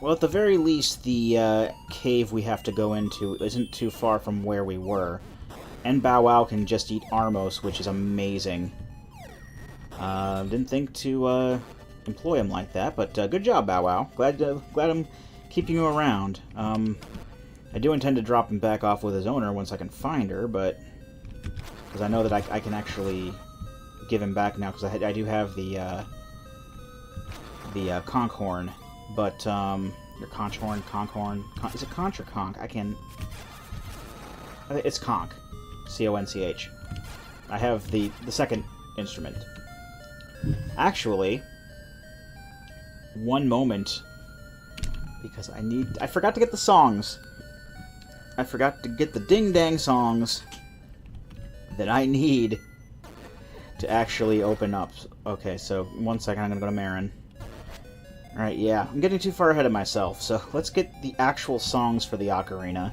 Well, at the very least, the cave we have to go into isn't too far from where we were. And Bow Wow can just eat Armos, which is amazing. Didn't think to employ him like that, but good job, Bow Wow. Glad I'm keeping you around. I do intend to drop him back off with his owner once I can find her, but... because I know that I can actually give him back now, because I do have the conch horn. But, your conch horn, is it conch or conch? I think it's conch. C-O-N-C-H. I have the second instrument. Actually, one moment, because I forgot to get the songs. I forgot to get the ding-dang songs that I need to actually open up. Okay, so 1 second, I'm gonna go to Marin. Alright, yeah, I'm getting too far ahead of myself, so let's get the actual songs for the Ocarina.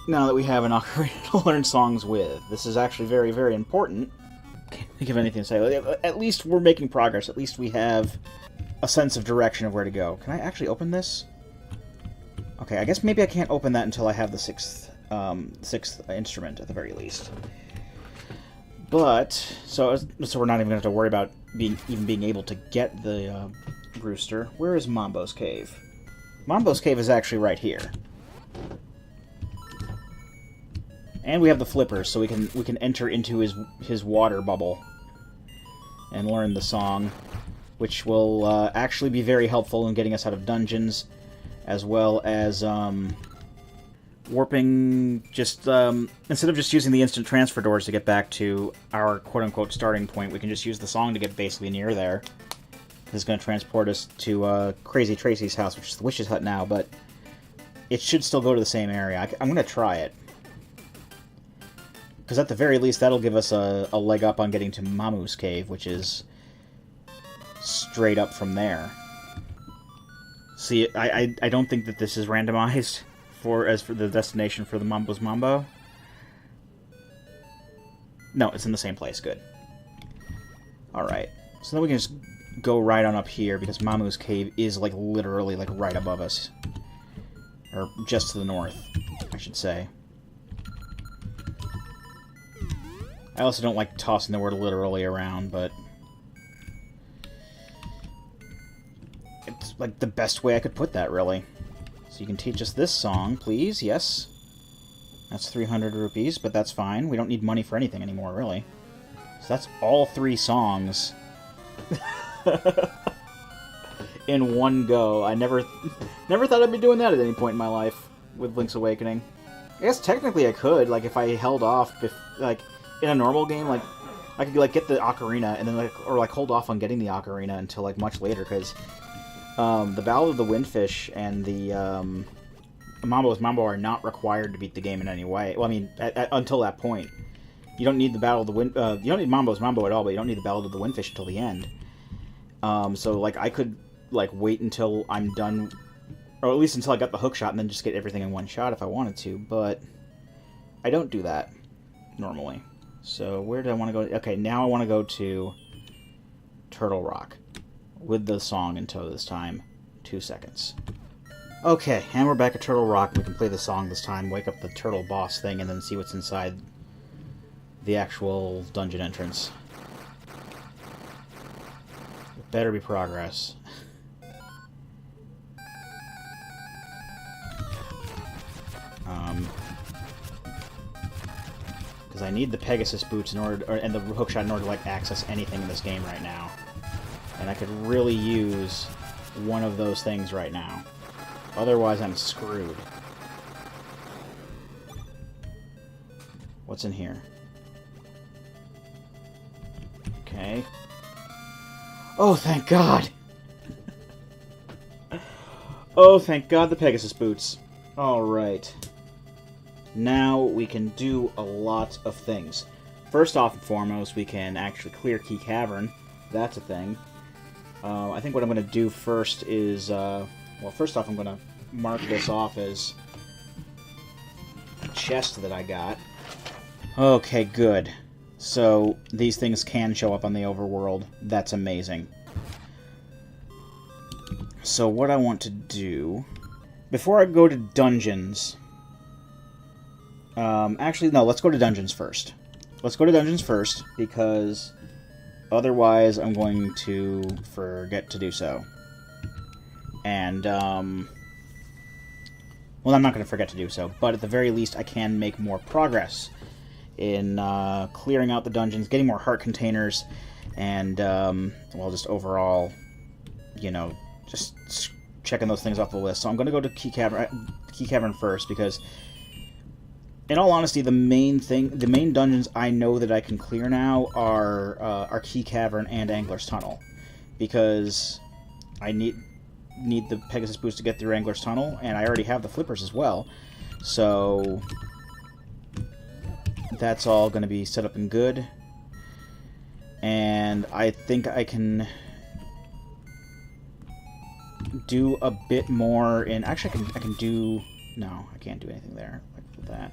Now that we have an Ocarina to learn songs with. This is actually very, very important. Can't think of anything to say. At least we're making progress. At least we have a sense of direction of where to go. Can I actually open this? Okay, I guess maybe I can't open that until I have the sixth instrument, at the very least. But, so we're not even going to have to worry about being able to get the rooster. Where is Mambo's cave? Mambo's cave is actually right here. And we have the flippers, so we can enter into his water bubble and learn the song, which will actually be very helpful in getting us out of dungeons, as well as warping. Just instead of just using the instant transfer doors to get back to our quote-unquote starting point, we can just use the song to get basically near there. This is going to transport us to Crazy Tracy's house, which is the Witch's Hut now, but it should still go to the same area. I'm going to try it. Because at the very least, that'll give us a leg up on getting to Mamu's cave, which is straight up from there. See, I don't think that this is randomized as for the destination for the Mambo's Mambo. No, it's in the same place. Good. Alright. So then we can just go right on up here, because Mamu's cave is, like, literally, like, right above us. Or just to the north, I should say. I also don't like tossing the word literally around, but it's like the best way I could put that, really. So you can teach us this song, please. Yes. That's 300 rupees, but that's fine. We don't need money for anything anymore, really. So that's all 3 songs in one go. I never thought I'd be doing that at any point in my life with Link's Awakening. I guess technically I could, like, if I held off, like, in a normal game, like, I could, like, get the Ocarina, and then, like, or, like, hold off on getting the Ocarina until, like, much later, because the Ballad of the Windfish and the Mambo's Mambo are not required to beat the game in any way. Well, I mean, until that point. You don't need the Battle of the Wind... you don't need Mambo's Mambo at all, but you don't need the Ballad of the Windfish until the end. So, like, I could, like, wait until I'm done... or at least until I got the hook shot, and then just get everything in one shot if I wanted to, but I don't do that, normally. So, where do I want to go? Okay, now I want to go to Turtle Rock, with the song in tow this time. 2 seconds. Okay, and we're back at Turtle Rock. We can play the song this time, wake up the turtle boss thing, and then see what's inside the actual dungeon entrance. It better be progress. Because I need the Pegasus boots in order, and the hookshot in order to, like, access anything in this game right now. And I could really use one of those things right now. Otherwise, I'm screwed. What's in here? Okay. Oh, thank God! Oh, thank God, the Pegasus boots. Alright. Now we can do a lot of things. First off and foremost, we can actually clear Key Cavern. That's a thing. I think what I'm going to do first is... well, first off, I'm going to mark this off as a chest that I got. Okay, good. So these things can show up on the overworld. That's amazing. So what I want to do... Before I go to dungeons... actually, no, let's go to dungeons first. Let's go to dungeons first, because otherwise I'm going to forget to do so. And, well, I'm not going to forget to do so, but at the very least I can make more progress in clearing out the dungeons, getting more heart containers, and, well, just overall, you know, just checking those things off the list. So I'm going to go to Key Cavern first, because, in all honesty, the main dungeons I know that I can clear now are Key Cavern and Angler's Tunnel, because I need the Pegasus boost to get through Angler's Tunnel, and I already have the flippers as well, so that's all going to be set up and good. And I think I can do a bit more in... Actually, I can do... No, I can't do anything there like that.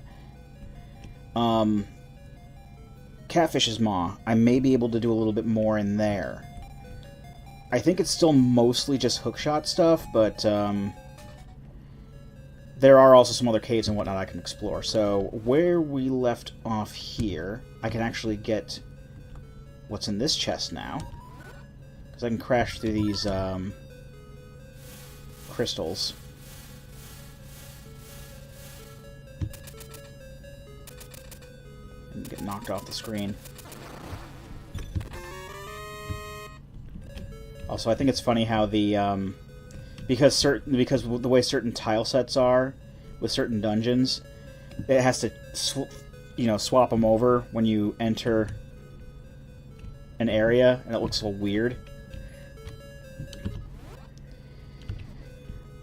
Catfish's Maw. I may be able to do a little bit more in there. I think it's still mostly just hookshot stuff, but there are also some other caves and whatnot I can explore. So where we left off here, I can actually get what's in this chest now, because I can crash through these crystals. And get knocked off the screen. Also, I think it's funny how the because the way certain tile sets are with certain dungeons, it has to swap them over when you enter an area, and it looks so weird.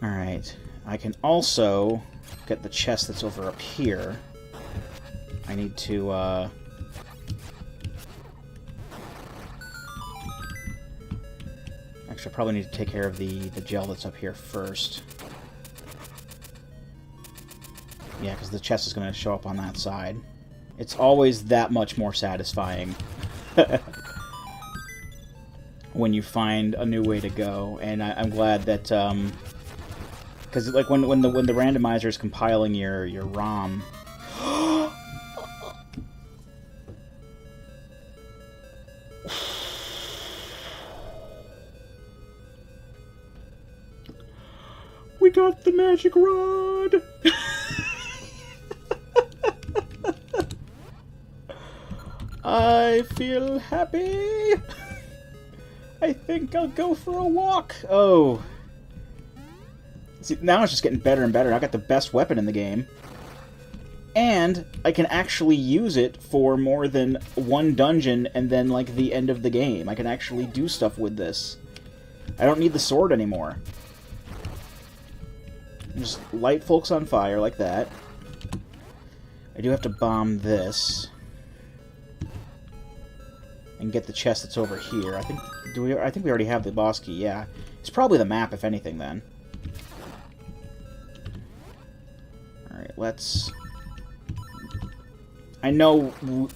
All right, I can also get the chest that's over up here. I need to Actually, I probably need to take care of the gel that's up here first. Yeah, because the chest is going to show up on that side. It's always that much more satisfying when you find a new way to go, and I'm glad that because like when the randomizer is compiling your ROM. We got the magic rod! I feel happy! I think I'll go for a walk! Oh. See, now it's just getting better and better. I got the best weapon in the game. And I can actually use it for more than one dungeon and then, like, the end of the game. I can actually do stuff with this. I don't need the sword anymore. Just light folks on fire like that. I do have to bomb this and get the chest that's over here. I think we already have the boss key. Yeah, it's probably the map, if anything. Then. All right, let's. I know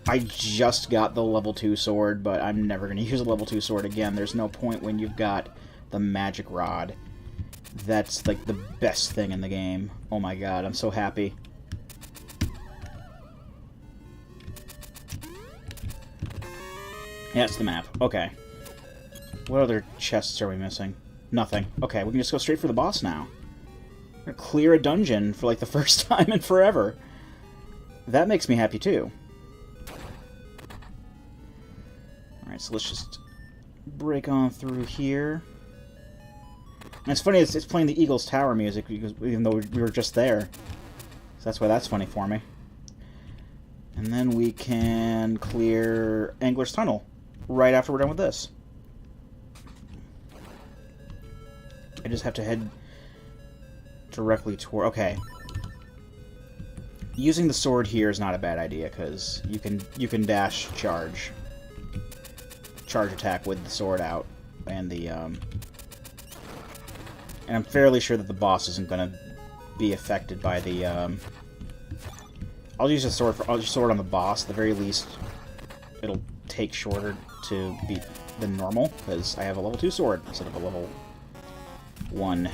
I just got the level 2 sword, but I'm never going to use a level 2 sword again. There's no point when you've got the magic rod. That's, like, the best thing in the game. Oh my god, I'm so happy. Yeah, it's the map. Okay. What other chests are we missing? Nothing. Okay, we can just go straight for the boss now. We're gonna clear a dungeon for, like, the first time in forever. That makes me happy, too. Alright, so let's just break on through here. And it's funny, it's playing the Eagles Tower music, because, even though we were just there. So that's why that's funny for me. And then we can clear Angler's Tunnel right after we're done with this. I just have to head directly toward... Okay. Using the sword here is not a bad idea, because you can dash charge attack with the sword out, and the and I'm fairly sure that the boss isn't going to be affected by the I'll use a sword on the boss at the very least. it'll take shorter to beat than normal, because I have a level 2 sword instead of a level 1.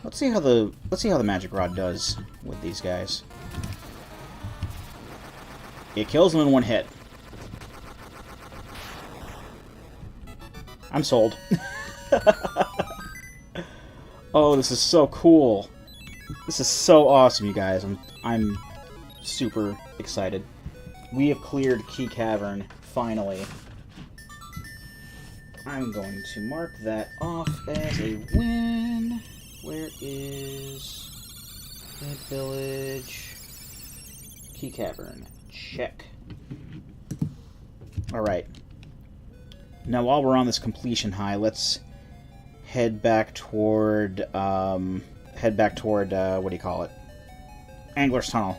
Let's see how the magic rod does with these guys. It kills them in one hit. I'm sold. Oh, this is so cool. This is so awesome, you guys. I'm super excited. We have cleared Key Cavern, finally. I'm going to mark that off as a win. Where is Mid Village? Key Cavern. Check. Alright. Now, while we're on this completion high, let's head back toward, what do you call it? Angler's Tunnel.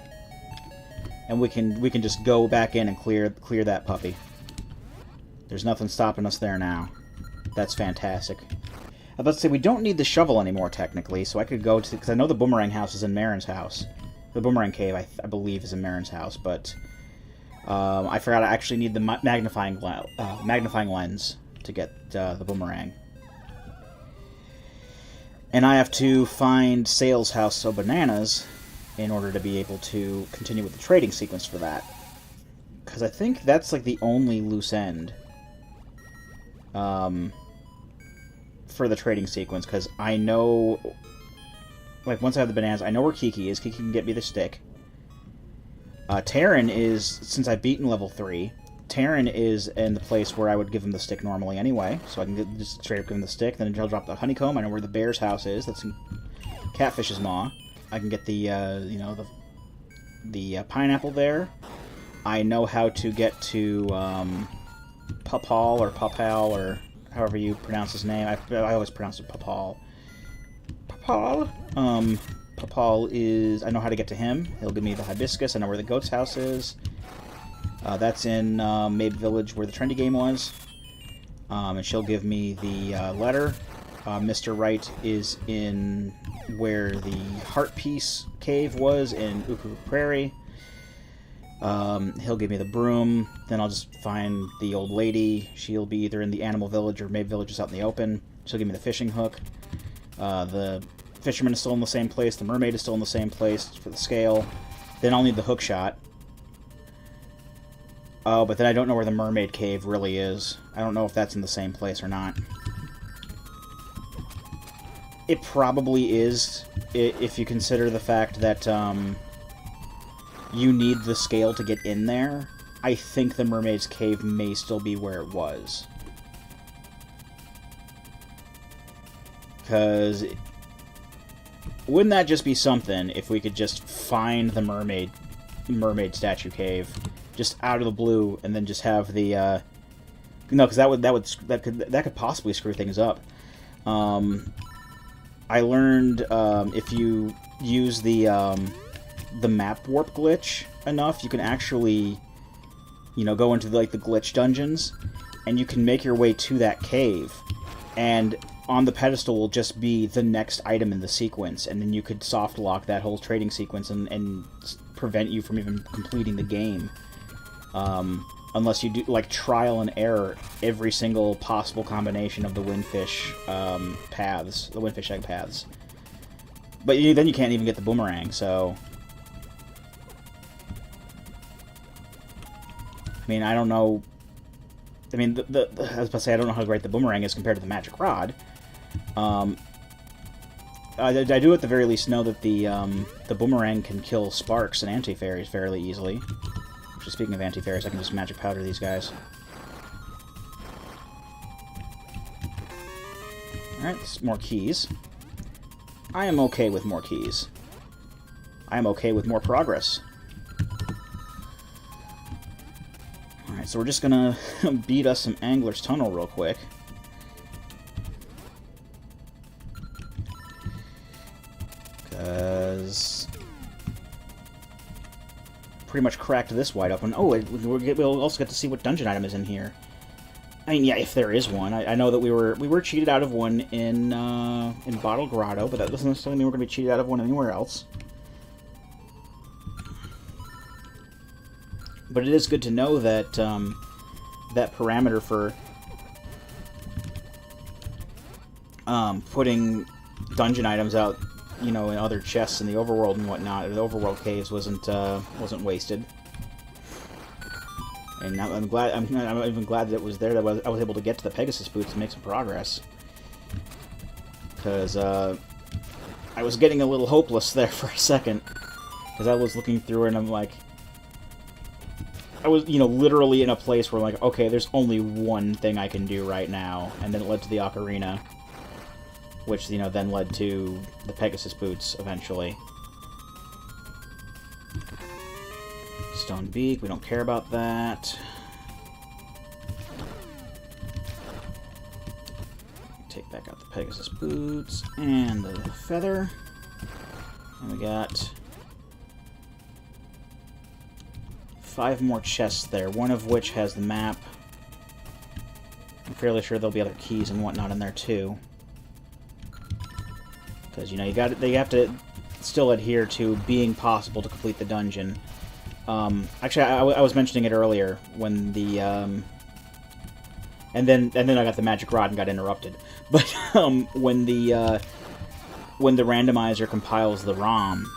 And we can just go back in and clear that puppy. There's nothing stopping us there now. That's fantastic. I was about to say, we don't need the shovel anymore, technically, so I could go to... Because I know the Boomerang House is in Marin's house. The Boomerang Cave, I believe, is in Marin's house, but... I forgot I actually need the magnifying lens to get the Boomerang. And I have to find Sale's House of Bananas in order to be able to continue with the trading sequence for that. Because I think that's, like, the only loose end. For the trading sequence, because I know, like, once I have the bananas, I know where Kiki is. Kiki can get me the stick. Terran is, since I've beaten level 3, Terran is in the place where I would give him the stick normally anyway, so I can just straight up give him the stick, then he'll drop the honeycomb. I know where the bear's house is. That's in Catfish's Maw. I can get the, the pineapple there. I know how to get to, Papal, or Papal, or however you pronounce his name. I always pronounce it Papal. Papal? Papal is... I know how to get to him. He'll give me the hibiscus. I know where the goat's house is. That's in Mabe Village, where the trendy game was. And she'll give me the letter. Mr. Wright is in where the Heart Piece Cave was in Uku Prairie. He'll give me the broom. Then I'll just find the old lady. She'll be either in the Animal Village or Mabe Village, just out in the open. She'll give me the fishing hook. The fisherman is still in the same place. The mermaid is still in the same place for the scale. Then I'll need the hook shot. Oh, but then I don't know where the mermaid cave really is. I don't know if that's in the same place or not. It probably is, if you consider the fact that, you need the scale to get in there. I think the mermaid's cave may still be where it was. Because... wouldn't that just be something if we could just find the mermaid statue cave just out of the blue, and then just have the no, because that could possibly screw things up. I learned if you use the map warp glitch enough, you can actually, go into the glitch dungeons, and you can make your way to that cave, and on the pedestal will just be the next item in the sequence, and then you could soft lock that whole trading sequence and prevent you from even completing the game. Unless you do, trial and error every single possible combination of the windfish paths, the windfish egg paths. But then you can't even get the boomerang, so... I mean, I don't know... I mean, I was about to say, I don't know how great the boomerang is compared to the magic rod. I do at the very least know that the boomerang can kill sparks and anti-fairies fairly easily. Actually, speaking of anti-fairies, I can just magic powder these guys. Alright, more keys. I am okay with more keys. I am okay with more progress. Alright, so we're just gonna beat us some Angler's Tunnel real quick. Because... pretty much cracked this wide open. Oh, we'll also get to see what dungeon item is in here. I mean, yeah, if there is one. I know that we were cheated out of one in Bottle Grotto, but that doesn't necessarily mean we're going to be cheated out of one anywhere else. But it is good to know that that parameter for putting dungeon items out, you know, in other chests in the overworld and whatnot, or the overworld caves, wasn't wasted. And I'm glad. I'm even glad that it was there. That I was able to get to the Pegasus boots and make some progress. Because I was getting a little hopeless there for a second. Because I was looking through it and I'm like, I was, you know, literally in a place where I'm like, okay, there's only one thing I can do right now, and then it led to the Ocarina, which, you know, then led to the Pegasus boots eventually. Stone Beak, we don't care about that. Take back out the Pegasus boots and the feather. And we got 5 more chests there, one of which has the map. I'm fairly sure there'll be other keys and whatnot in there too. Because, you know, they have to still adhere to being possible to complete the dungeon. Actually, I was mentioning it earlier when the and then I got the magic rod and got interrupted. But when the randomizer compiles the ROM,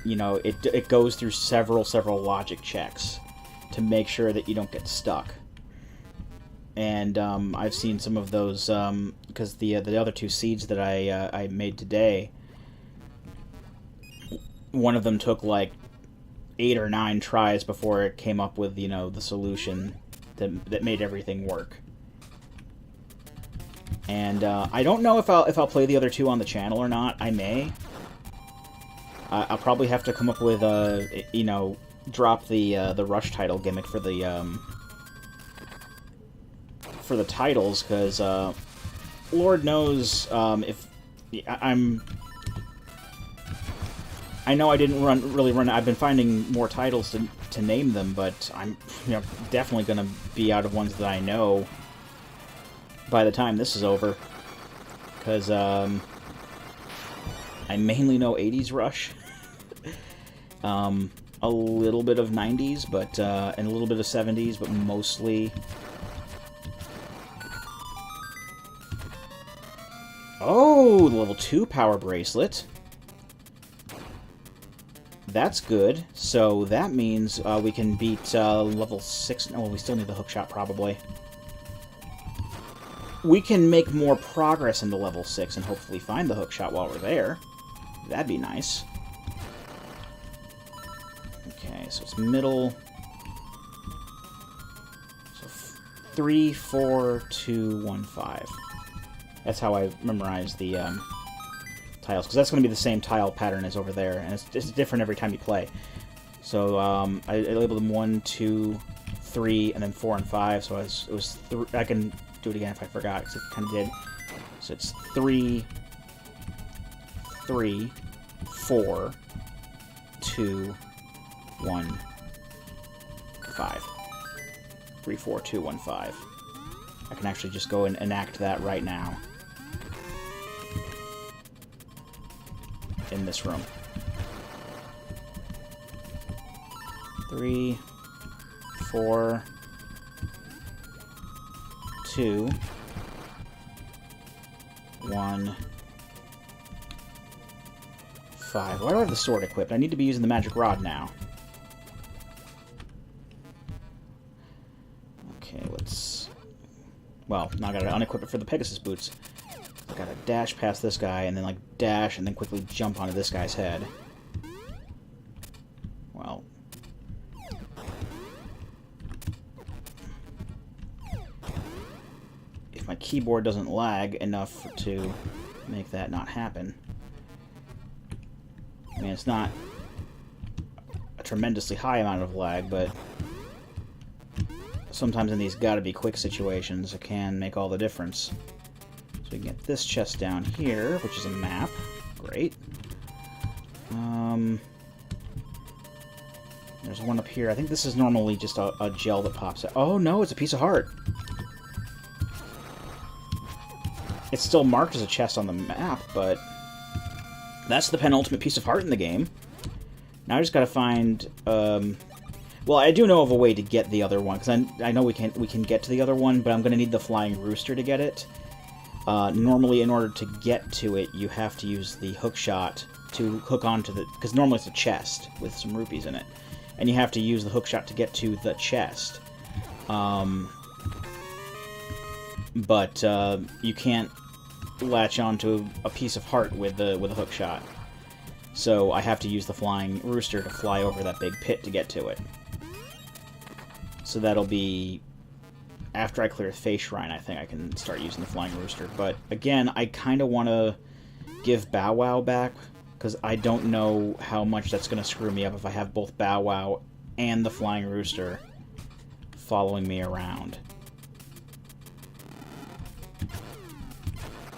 you know, it goes through several logic checks to make sure that you don't get stuck. And I've seen some of those because the other 2 seeds that I made today, one of them took like 8 or 9 tries before it came up with, you know, the solution that made everything work. And I don't know if I'll play the other 2 on the channel or not. I may. I'll probably have to come up with you know, drop the rush title gimmick for the titles, because Lord knows if I know I didn't really run. I've been finding more titles to name them, but I'm, you know, definitely going to be out of ones that I know by the time this is over. Because I mainly know 80s Rush, a little bit of 90s, but and a little bit of 70s, but mostly. Oh, the level 2 power bracelet. That's good. So that means we can beat level 6. Oh, well, we still need the hookshot, probably. We can make more progress into level 6 and hopefully find the hookshot while we're there. That'd be nice. Okay, so it's middle. So 3, 4, 2, 1, 5. That's how I memorize the tiles, because that's going to be the same tile pattern as over there, and it's different every time you play. So I labeled them 1, 2, 3, and then 4 and 5. So it was I can do it again if I forgot, because it kind of did. So it's 3, 3, 4, 2, 1, 5. 3, 4, 2, 1, 5. I can actually just go and enact that right now. In this room. 3, 4, 2, 1, 5. Why do I have the sword equipped? I need to be using the magic rod now. Okay, let's... Well, now I gotta unequip it for the Pegasus boots. I gotta dash past this guy, and then, like, dash, and then quickly jump onto this guy's head. Well... if my keyboard doesn't lag enough to make that not happen. I mean, it's not a tremendously high amount of lag, but sometimes in these gotta-be-quick situations, it can make all the difference. So we can get this chest down here, which is a map. Great. There's one up here. I think this is normally just a gel that pops out. Oh, no, it's a piece of heart. It's still marked as a chest on the map, but that's the penultimate piece of heart in the game. Now I just gotta find... well, Well, I do know of a way to get the other one, because I know we can get to the other one, but I'm going to need the flying rooster to get it. Normally, in order to get to it, you have to use the hook shot to hook onto the... Because normally it's a chest with some rupees in it. And you have to use the hook shot to get to the chest. But you can't latch onto a piece of heart with a hook shot. So I have to use the flying rooster to fly over that big pit to get to it. So that'll be... After I clear Face Shrine, I think I can start using the flying rooster. But again, I kind of want to give Bow Wow back, because I don't know how much that's going to screw me up if I have both Bow Wow and the flying rooster following me around.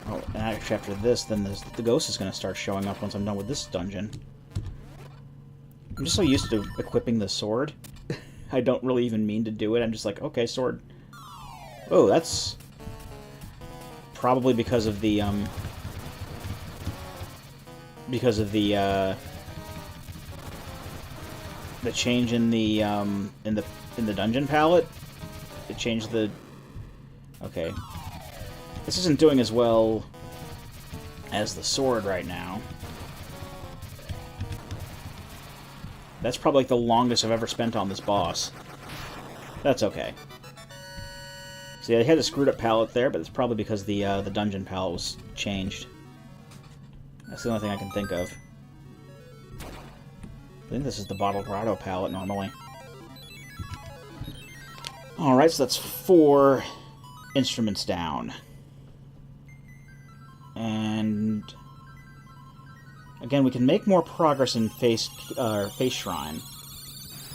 Oh, and actually after this, then the ghost is going to start showing up once I'm done with this dungeon. I'm just so used to equipping the sword. I don't really even mean to do it. I'm just like, okay, sword. Oh, that's probably because of the change in the dungeon palette. It changed the... Okay. This isn't doing as well as the sword right now. That's probably like the longest I've ever spent on this boss. That's okay. See, I had a screwed up palette there, but it's probably because the dungeon palette was changed. That's the only thing I can think of. I think this is the Bottle Grotto palette normally. Alright, so that's 4 instruments down. And again, we can make more progress in Face Shrine.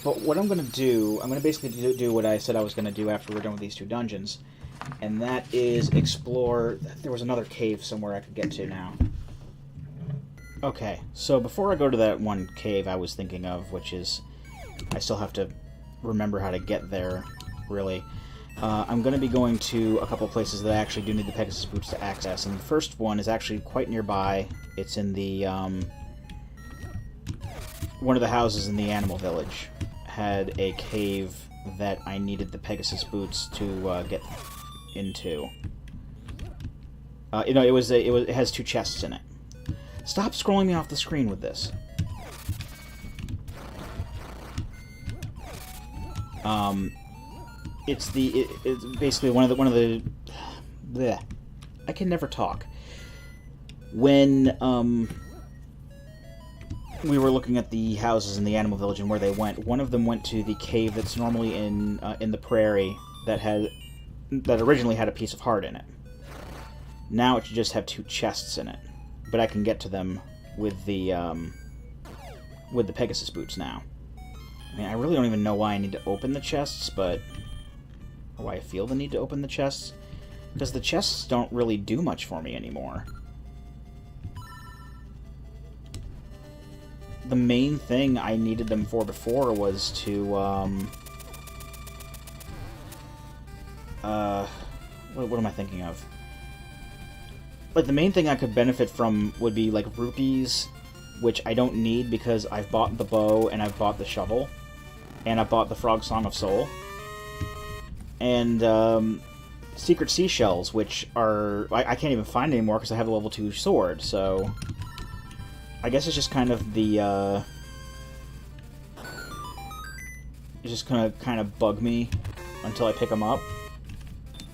But what I'm going to do, I'm going to basically do what I said I was going to do after we're done with these 2 dungeons. And that is explore... There was another cave somewhere I could get to now. Okay, so before I go to that one cave I was thinking of, which is... I still have to remember how to get there, really. I'm going to be going to a couple places that I actually do need the Pegasus Boots to access. And the first one is actually quite nearby. It's in the... one of the houses in the Animal Village had a cave that I needed the Pegasus Boots to get into. You know, it has 2 chests in it. Stop scrolling me off the screen with this. It's basically one of the bleh. I can never talk. When we were looking at the houses in the Animal Village and where they went, one of them went to the cave that's normally in the prairie that originally had a piece of heart in it. Now it should just have 2 chests in it, but I can get to them with the Pegasus Boots now. I mean, I really don't even know why I need to open the chests, or why I feel the need to open the chests, because the chests don't really do much for me anymore. The main thing I needed them for before was to, what am I thinking of? Like, the main thing I could benefit from would be, like, rupees, which I don't need because I've bought the bow and I've bought the shovel, and I've bought the Frog Song of Soul, and, secret seashells, which are... I can't even find anymore because I have a level 2 sword, so... I guess it's just kind of the, it's just gonna kind of bug me until I pick them up.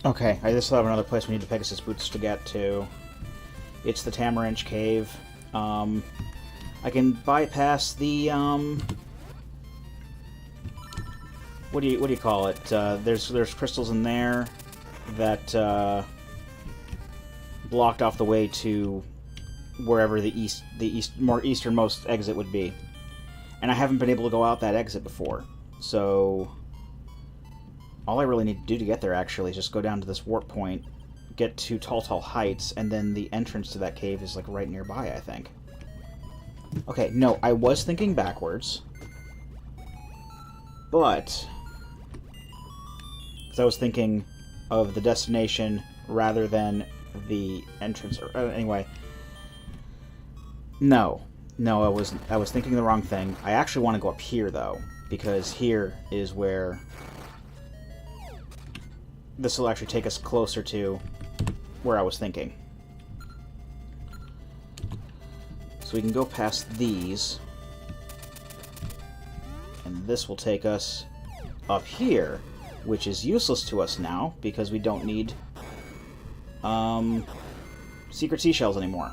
Okay, I just have another place we need the Pegasus Boots to get to. It's the Tamaranch Cave. I can bypass the, what do you call it? There's crystals in there that, blocked off the way to wherever the more easternmost exit would be. And I haven't been able to go out that exit before. So all I really need to do to get there actually is just go down to this warp point, get to Tall Heights, and then the entrance to that cave is like right nearby, I think. Okay, no, I was thinking backwards. But because I was thinking of the destination rather than the entrance. Anyway. No, I was thinking the wrong thing. I actually want to go up here, though. because here is where this will actually take us closer to where I was thinking. So we can go past these, and this will take us up here, which is useless to us now because we don't need secret seashells anymore.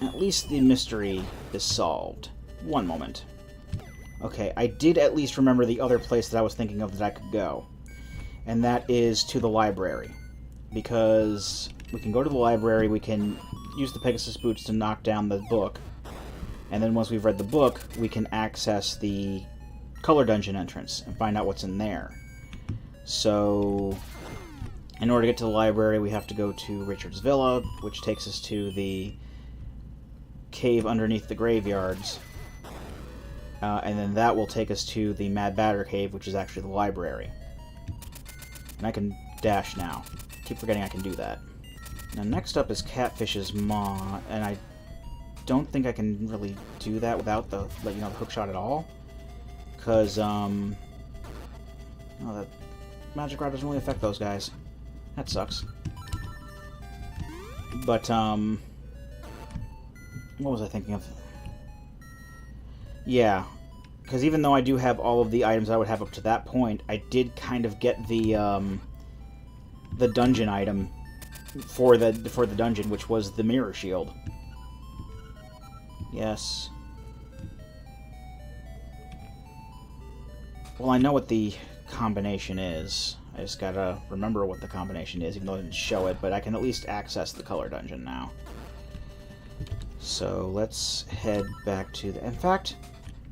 At least the mystery is solved. One moment. Okay, I did at least remember the other place that I was thinking of that I could go. And that is to the library. Because we can go to the library, we can use the Pegasus boots to knock down the book. And then once we've read the book, we can access the color dungeon entrance and find out what's in there. So, in order to get to the library, we have to go to Richard's Villa, which takes us to the cave underneath the graveyards. And then that will take us to the Mad Batter Cave, which is actually the library. And I can dash now. Keep forgetting I can do that. Now next up is Catfish's Maw, and I don't think I can really do that without the, the hook shot at all. Because, that magic rod doesn't really affect those guys. That sucks. But, what was I thinking of? Yeah, because even though I do have all of the items I would have up to that point, I did kind of get the dungeon item for the dungeon, which was the mirror shield. Yes. Well, I know what the combination is. I just gotta remember what the combination is, even though I didn't show it, but I can at least access the color dungeon now. So let's head back to the... In fact,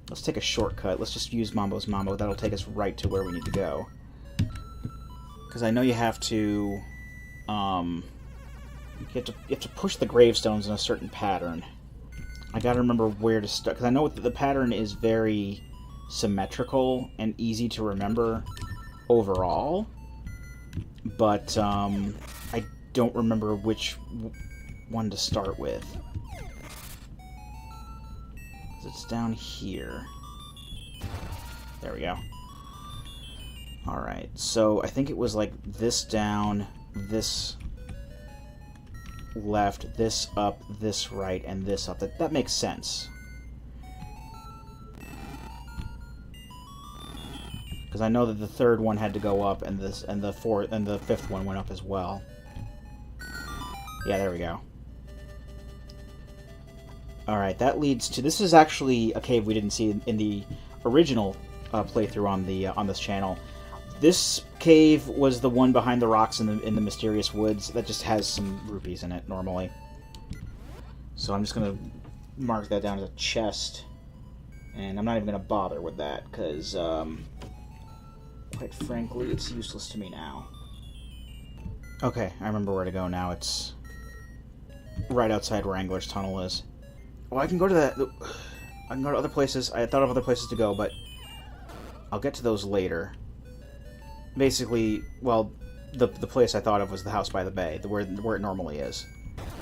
let's take a shortcut. Let's just use Mambo's Mambo. That'll take us right to where we need to go. Because I know you have to... you have to push the gravestones in a certain pattern. I gotta remember where to start. Because I know the pattern is very symmetrical and easy to remember overall. But I don't remember which one to start with. It's down here. There we go. Alright, so I think it was like this down, this left, this up, this right, and this up. That makes sense. Because I know that the third one had to go up, and the fourth and the fifth one went up as well. Yeah, there we go. Alright, that leads to... This is actually a cave we didn't see in the original playthrough on this channel. This cave was the one behind the rocks in the mysterious woods that just has some rupees in it normally. So I'm just going to mark that down as a chest. And I'm not even going to bother with that, because, quite frankly, it's useless to me now. Okay, I remember where to go now. It's right outside where Angler's Tunnel is. Well, I can go to that. I can go to other places. I thought of other places to go, but I'll get to those later. Basically, well, the place I thought of was the house by the bay, where it normally is.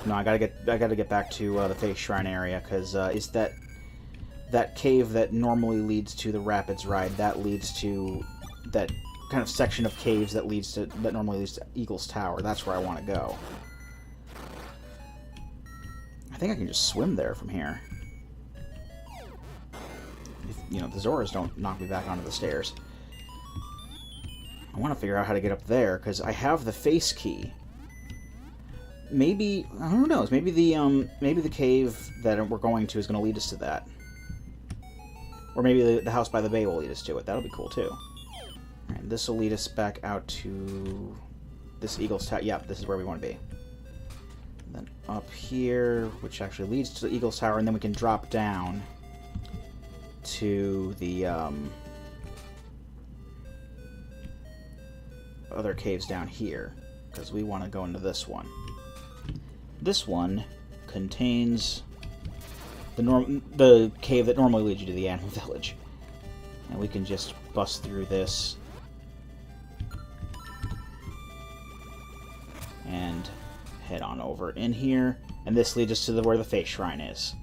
No, I gotta get back to the Face Shrine area, because it's that cave that normally leads to the Rapids ride. That leads to that kind of section of caves that normally leads to Eagle's Tower. That's where I want to go. I think I can just swim there from here. If, the Zoras don't knock me back onto the stairs. I want to figure out how to get up there, because I have the face key. Maybe, who knows, maybe the cave that we're going to is going to lead us to that. Or maybe the house by the bay will lead us to it. That'll be cool, too. And this will lead us back out to this Eagle's Tower. Yep, this is where we want to be. Then up here, which actually leads to the Eagle's Tower, and then we can drop down to the other caves down here, because we want to go into this one. This one contains the cave that normally leads you to the Animal Village. And we can just bust through this and head on over in here, and this leads us to where the Face Shrine is.